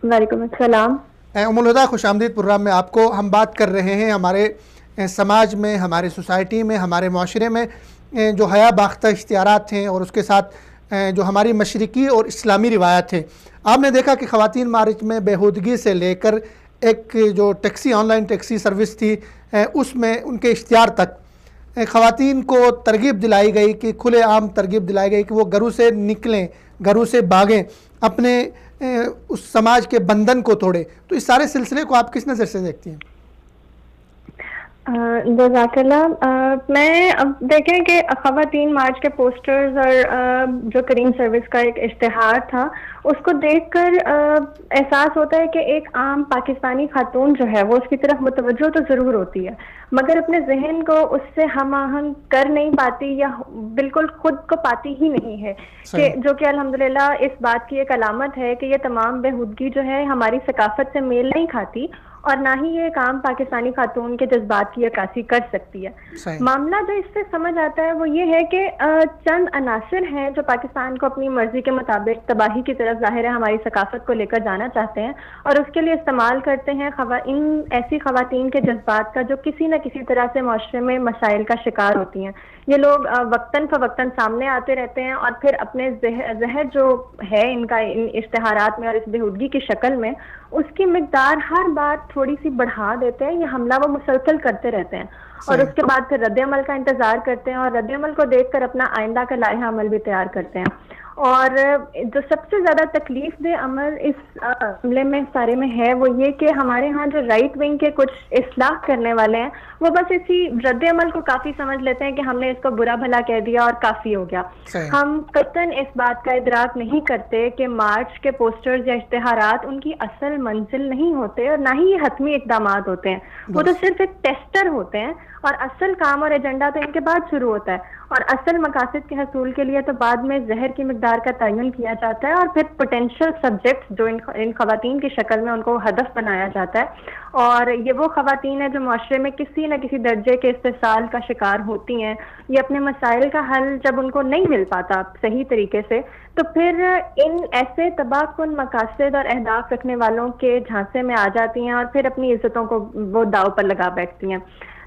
وعلیکم السلام۔ الہدا، خوش آمدید پروگرام میں آپ کو۔ ہم بات کر رہے ہیں ہمارے سماج میں، ہمارے سوسائٹی میں، ہمارے معاشرے میں جو حیا باختہ اشتہارات ہیں اور اس کے ساتھ جو ہماری مشرقی اور اسلامی روایات ہیں۔ آپ نے دیکھا کہ خواتین مارچ میں بےہودگی سے لے کر ایک جو taxi on line taxi service تھی اس میں ان کے اشتہار تک خواتین کو ترغیب دلائی گئی کہ کھلے عام ترغیب دلائی گئی کہ وہ گھروں سے نکلیں، گھروں سے بھاگیں، اپنے اس سماج کے بندھن کو توڑے۔ تو اس سارے سلسلے کو آپ کس نظر سے دیکھتی ہیں؟ جزاک اللہ۔ میں اب دیکھیں کہ خواتین مارچ کے پوسٹرز اور جو کریم سروس کا ایک اشتہار تھا، اس کو دیکھ کر احساس ہوتا ہے کہ ایک عام پاکستانی خاتون جو ہے وہ اس کی طرف متوجہ تو ضرور ہوتی ہے، مگر اپنے ذہن کو اس سے ہم آہنگ کر نہیں پاتی یا بالکل خود کو پاتی ہی نہیں ہے، کہ جو کہ الحمدللہ اس بات کی ایک علامت ہے کہ یہ تمام بےہودگی جو ہے ہماری ثقافت سے میل نہیں کھاتی، اور نہ ہی یہ ایک عام پاکستانی خاتون کے جذبات کی عکاسی کر سکتی ہے۔ معاملہ جو اس سے سمجھ آتا ہے وہ یہ ہے کہ چند عناصر ہیں جو پاکستان کو اپنی مرضی کے مطابق تباہی کی طرف ظاہر ہے ہماری ثقافت کو لے کر جانا چاہتے ہیں، اور اس کے لیے استعمال کرتے ہیں ان ایسی خواتین کے جذبات کا جو کسی نہ کسی طرح سے معاشرے میں مسائل کا شکار ہوتی ہیں۔ یہ لوگ وقتاً فوقتاً سامنے آتے رہتے ہیں اور پھر اپنے زہر جو ہے ان کا ان اشتہارات میں اور اس بےہودگی کی شکل میں، اس کی مقدار ہر بار تھوڑی سی بڑھا دیتے ہیں۔ یہ حملہ وہ مسلسل کرتے رہتے ہیں اور اس کے بعد پھر رد عمل کا انتظار کرتے ہیں، اور رد عمل کو دیکھ کر اپنا آئندہ کا لائحہ عمل بھی تیار کرتے ہیں۔ اور جو سب سے زیادہ تکلیف دہ عمل اس عملے میں سارے میں ہے وہ یہ کہ ہمارے ہاں جو رائٹ ونگ کے کچھ اصلاح کرنے والے ہیں وہ بس اسی رد عمل کو کافی سمجھ لیتے ہیں کہ ہم نے اس کو برا بھلا کہہ دیا اور کافی ہو گیا۔ ہم قطعاً اس بات کا ادراک نہیں کرتے کہ مارچ کے پوسٹرز یا اشتہارات ان کی اصل منزل نہیں ہوتے اور نہ ہی یہ حتمی اقدامات ہوتے ہیں، وہ تو صرف ایک ٹیسٹر ہوتے ہیں، اور اصل کام اور ایجنڈا تو ان کے بعد شروع ہوتا ہے، اور اصل مقاصد کے حصول کے لیے تو بعد میں زہر کی مقدار کا تعین کیا جاتا ہے، اور پھر پوٹینشیل سبجیکٹس جو ان خواتین کی شکل میں ان کو ہدف بنایا جاتا ہے، اور یہ وہ خواتین ہیں جو معاشرے میں کسی نہ کسی درجے کے استحصال کا شکار ہوتی ہیں۔ یہ اپنے مسائل کا حل جب ان کو نہیں مل پاتا صحیح طریقے سے، تو پھر ان ایسے تباہ کن مقاصد اور اہداف رکھنے والوں کے جھانسے میں آ جاتی ہیں اور پھر اپنی عزتوں کو وہ داؤ پر لگا بیٹھتی ہیں۔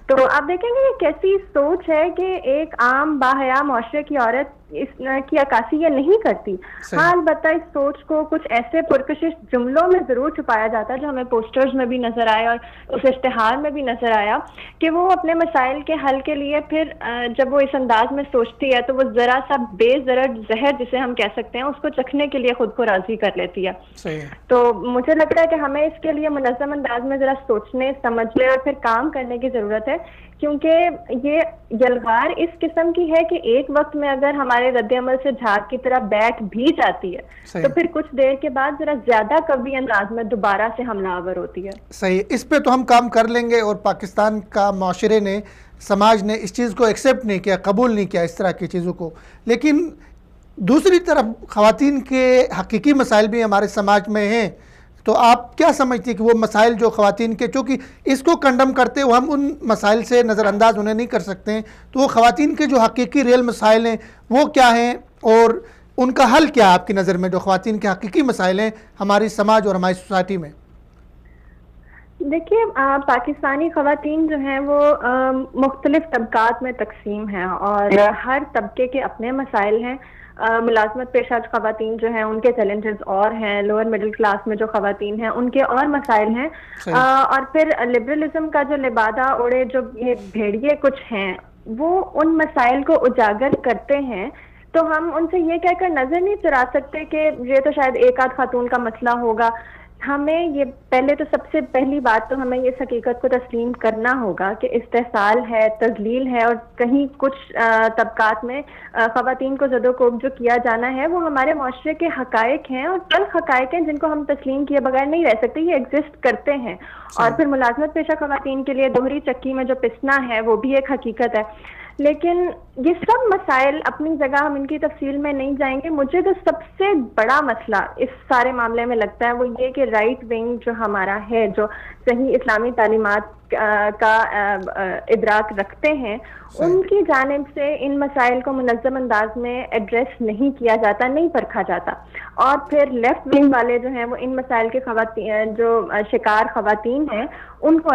تو آپ دیکھیں گے یہ کیسی سوچ ہے کہ ایک عام باحیا معاشرے کی عورت اس کی عکاسی یہ نہیں کرتی۔ ہاں، البتہ اس سوچ کو کچھ ایسے پرکشش جملوں میں ضرور چھپایا جاتا ہے جو ہمیں پوسٹرز میں بھی نظر آیا اور اس اشتہار میں بھی نظر آیا، کہ وہ اپنے مسائل کے حل کے لیے پھر جب وہ اس انداز میں سوچتی ہے تو وہ ذرا سا بے ضرر زہر جسے ہم کہہ سکتے ہیں اس کو چکھنے کے لیے خود کو راضی کر لیتی ہے۔ تو مجھے لگتا ہے کہ ہمیں اس کے لیے منظم انداز میں ذرا سوچنے سمجھنے اور پھر کام کرنے کی ضرورت ہے، کیونکہ یہ یلغار اس قسم کی ہے کہ ایک وقت میں اگر ہمارے رد عمل سے جھاگ کی طرح بیٹھ بھی جاتی ہے تو پھر کچھ دیر کے بعد ذرا زیادہ قوی انداز میں دوبارہ سے حملہ آور ہوتی ہے۔ صحیح، اس پہ تو ہم کام کر لیں گے، اور پاکستان کا معاشرے نے، سماج نے اس چیز کو ایکسیپٹ نہیں کیا، قبول نہیں کیا اس طرح کی چیزوں کو۔ لیکن دوسری طرف خواتین کے حقیقی مسائل بھی ہمارے سماج میں ہیں، تو آپ کیا سمجھتی ہیں کہ وہ مسائل جو خواتین کے، چونکہ اس کو کنڈم کرتے ہوئے ہم ان مسائل سے نظر انداز انہیں نہیں کر سکتے ہیں، تو وہ خواتین کے جو حقیقی ریل مسائل ہیں وہ کیا ہیں اور ان کا حل کیا آپ کی نظر میں، جو خواتین کے حقیقی مسائل ہیں ہماری سماج اور ہماری سوسائٹی میں؟ دیکھیے، پاکستانی خواتین جو ہیں وہ مختلف طبقات میں تقسیم ہیں، اور ہر طبقے کے اپنے مسائل ہیں۔ ملازمت پیشہ خواتین جو ہیں ان کے چیلنجز اور ہیں، لوور مڈل کلاس میں جو خواتین ہیں ان کے اور مسائل ہیں، اور پھر لبرلزم کا جو لبادہ اوڑے جو یہ بھیڑیے کچھ ہیں وہ ان مسائل کو اجاگر کرتے ہیں، تو ہم ان سے یہ کہہ کر نظر نہیں چرا سکتے کہ یہ تو شاید ایک آدھ خاتون کا مسئلہ ہوگا۔ ہمیں یہ پہلے تو سب سے پہلی بات تو ہمیں اس حقیقت کو تسلیم کرنا ہوگا کہ استحصال ہے، تذلیل ہے، اور کہیں کچھ طبقات میں خواتین کو زد و کوب جو کیا جانا ہے وہ ہمارے معاشرے کے حقائق ہیں، اور تلخ حقائق ہیں جن کو ہم تسلیم کیے بغیر نہیں رہ سکتے، یہ ایگزسٹ کرتے ہیں۔ اور پھر ملازمت پیشہ خواتین کے لیے دوہری چکی میں جو پسنا ہے وہ بھی ایک حقیقت ہے۔ لیکن یہ سب مسائل اپنی جگہ، ہم ان کی تفصیل میں نہیں جائیں گے. مجھے جو سب سے بڑا مسئلہ اس سارے معاملے میں لگتا ہے وہ یہ کہ رائٹ ونگ جو ہمارا ہے، جو صحیح اسلامی تعلیمات کا ادراک رکھتے ہیں، ان کی جانب سے ان مسائل کو منظم انداز میں ایڈریس نہیں کیا جاتا، نہیں پرکھا جاتا. اور پھر لیفٹ ونگ والے جو ہیں وہ ان مسائل کے جو شکار خواتین ہیں ان کو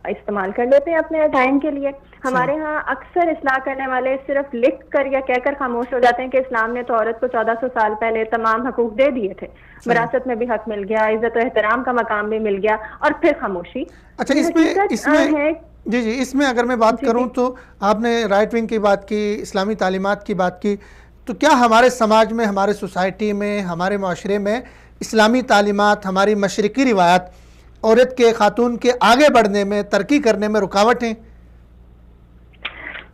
استعمال کر لیتے ہیں اپنے ٹائم کے لیے. ہمارے ہاں اکثر اصلاح کرنے والے صرف لکھ کر یا کہہ کر خاموش ہو جاتے ہیں کہ اسلام نے تو عورت کو 1400 سال پہلے تمام حقوق دے دیے تھے، وراثت میں بھی حق مل گیا، عزت و احترام کا مقام بھی مل گیا، اور پھر خاموشی. اچھا، اس میں اگر میں بات کروں تو آپ نے رائٹ ونگ کی بات کی، اسلامی تعلیمات کی بات کی، تو کیا ہمارے سماج میں، ہمارے سوسائٹی میں، ہمارے معاشرے میں اسلامی تعلیمات، ہماری مشرقی روایات عورت کے، خاتون کے آگے بڑھنے میں، ترقی کرنے میں رکاوٹ ہیں؟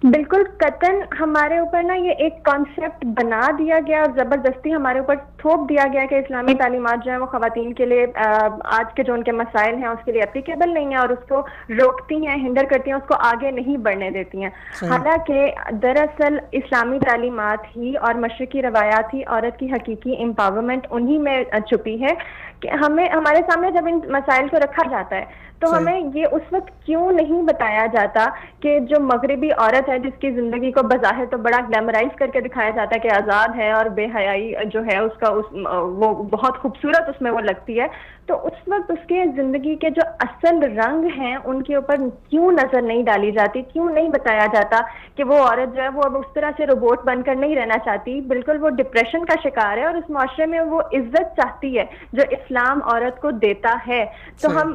بالکل قطعاً. ہمارے اوپر نا یہ ایک کانسیپٹ بنا دیا گیا اور زبردستی ہمارے اوپر تھوپ دیا گیا کہ اسلامی تعلیمات جو ہیں وہ خواتین کے لیے آج کے جو ان کے مسائل ہیں اس کے لیے اپلیکیبل نہیں ہیں، اور اس کو روکتی ہیں، ہنڈر کرتی ہیں، اس کو آگے نہیں بڑھنے دیتی ہیں. حالانکہ دراصل اسلامی تعلیمات ہی اور مشرقی روایات ہی عورت کی حقیقی امپاورمنٹ انہی میں چھپی ہے کہ ہمارے سامنے جب ان مسائل کو رکھا جاتا ہے تو ہمیں یہ اس وقت کیوں نہیں بتایا جاتا کہ جو مغربی عورت ہے جس کی زندگی کو بظاہر تو بڑا گلیمرائز کر کے دکھایا جاتا ہے کہ آزاد ہے اور بے حیائی جو ہے اس کا وہ بہت خوبصورت اس میں وہ لگتی ہے، تو اس وقت اس کے زندگی کے جو اصل رنگ ہیں ان کے اوپر کیوں نظر نہیں ڈالی جاتی، کیوں نہیں بتایا جاتا کہ وہ عورت جو ہے وہ اب اس طرح سے روبوٹ بن کر نہیں رہنا چاہتی، بالکل وہ ڈپریشن کا شکار ہے اور اس معاشرے میں وہ عزت چاہتی ہے جو اسلام عورت کو دیتا ہے. تو ہم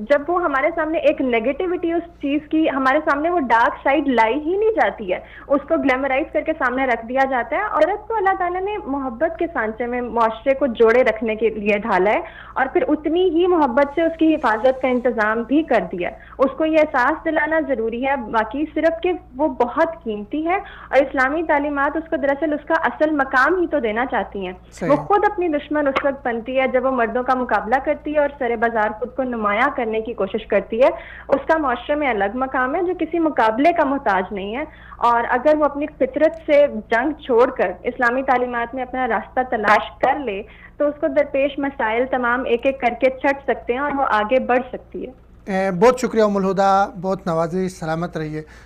جب وہ ہمارے سامنے ایک نیگیٹیوٹی اس چیز کی ہمارے سامنے وہ ڈارک سائڈ لائی ہی نہیں جاتی ہے، اس کو گلیمرائز کر کے سامنے رکھ دیا جاتا ہے. عورت کو اللہ تعالیٰ نے محبت کے سانچے میں معاشرے کو جوڑے رکھنے کے لیے ڈھالا ہے اور پھر اتنی ہی محبت سے اس کی حفاظت کا انتظام بھی کر دیا. اس کو یہ احساس دلانا ضروری ہے باقی صرف کہ وہ بہت قیمتی ہے، اور اسلامی تعلیمات اس کو دراصل اس کا اصل مقام ہی تو دینا چاہتی ہیں. وہ خود اپنی دشمن اس وقت بنتی ہے جب وہ مردوں کا مقابلہ کرتی ہے اور سر بازار خود کو نمایاں کرنے کی کوشش کرتی ہے. اس کا معاشرے میں الگ مقام ہے جو کسی مقابلے کا محتاج نہیں ہے، اور اگر وہ اپنی فطرت سے جنگ چھوڑ کر اسلامی تعلیمات میں اپنا راستہ تلاش کر لے تو اس کو درپیش مسائل تمام ایک ایک کر کے چھٹ سکتے ہیں اور وہ آگے بڑھ سکتی ہے. بہت شکریہ ام الہدیٰ، بہت نوازش، سلامت رہیے.